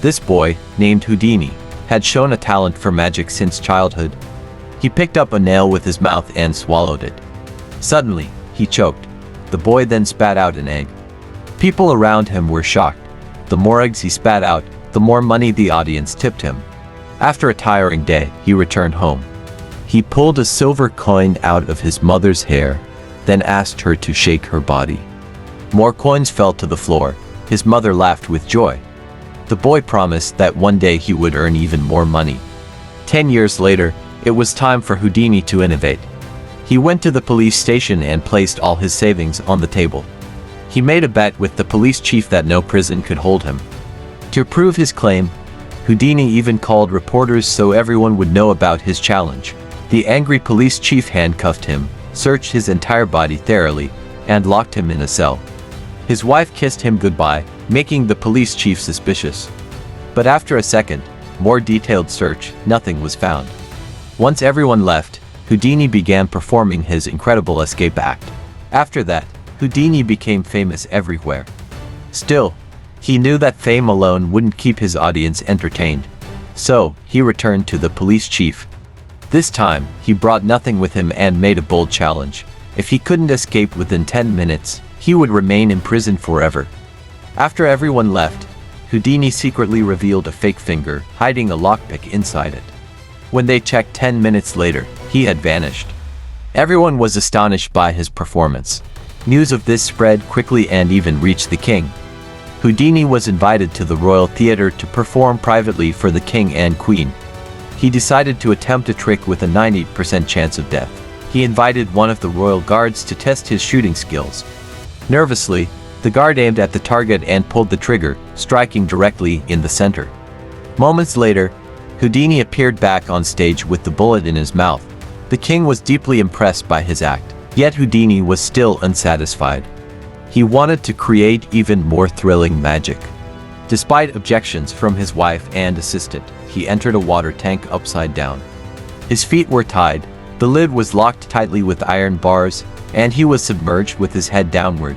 This boy, named Houdini, had shown a talent for magic since childhood. He picked up a nail with his mouth and swallowed it. Suddenly, he choked. The boy then spat out an egg. People around him were shocked. The more eggs he spat out, the more money the audience tipped him. After a tiring day, he returned home. He pulled a silver coin out of his mother's hair, then asked her to shake her body. More coins fell to the floor. His mother laughed with joy. The boy promised that one day he would earn even more money. 10 years later, it was time for Houdini to innovate. He went to the police station and placed all his savings on the table. He made a bet with the police chief that no prison could hold him. To prove his claim, Houdini even called reporters so everyone would know about his challenge. The angry police chief handcuffed him, searched his entire body thoroughly, and locked him in a cell. His wife kissed him goodbye, making the police chief suspicious. But after a second, more detailed search, nothing was found. Once everyone left, Houdini began performing his incredible escape act. After that, Houdini became famous everywhere. Still, he knew that fame alone wouldn't keep his audience entertained. So, he returned to the police chief. This time, he brought nothing with him and made a bold challenge. If he couldn't escape within 10 minutes, he would remain in prison forever. After everyone left, Houdini secretly revealed a fake finger, hiding a lockpick inside it. When they checked 10 minutes later, he had vanished. Everyone was astonished by his performance. News of this spread quickly and even reached the king. Houdini was invited to the royal theater to perform privately for the king and queen. He decided to attempt a trick with a 90% chance of death. He invited one of the royal guards to test his shooting skills. Nervously, the guard aimed at the target and pulled the trigger, striking directly in the center. Moments later, Houdini appeared back on stage with the bullet in his mouth. The king was deeply impressed by his act, yet Houdini was still unsatisfied. He wanted to create even more thrilling magic. Despite objections from his wife and assistant, he entered a water tank upside down. His feet were tied, the lid was locked tightly with iron bars, and he was submerged with his head downward.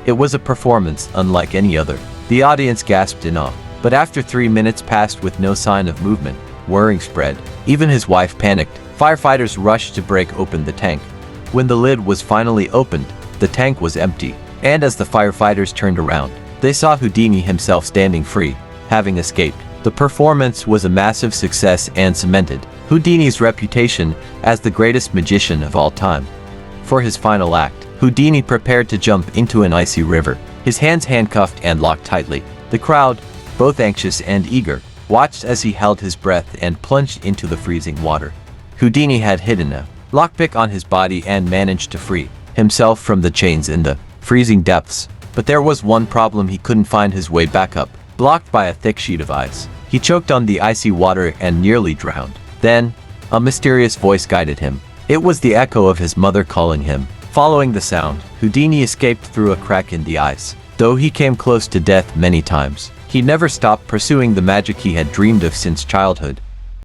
It was a performance unlike any other. The audience gasped in awe, but after 3 minutes passed with no sign of movement, worrying spread. Even his wife panicked. Firefighters rushed to break open the tank. When the lid was finally opened, the tank was empty, and as the firefighters turned around, they saw Houdini himself standing free, having escaped. The performance was a massive success and cemented Houdini's reputation as the greatest magician of all time. For his final act, Houdini prepared to jump into an icy river, his hands handcuffed and locked tightly. The crowd, both anxious and eager, watched as he held his breath and plunged into the freezing water. Houdini had hidden a lockpick on his body and managed to free himself from the chains in the freezing depths. But there was one problem: he couldn't find his way back up, blocked by a thick sheet of ice. He choked on the icy water and nearly drowned. Then, a mysterious voice guided him. It was the echo of his mother calling him. Following the sound, Houdini escaped through a crack in the ice. Though he came close to death many times, he never stopped pursuing the magic he had dreamed of since childhood.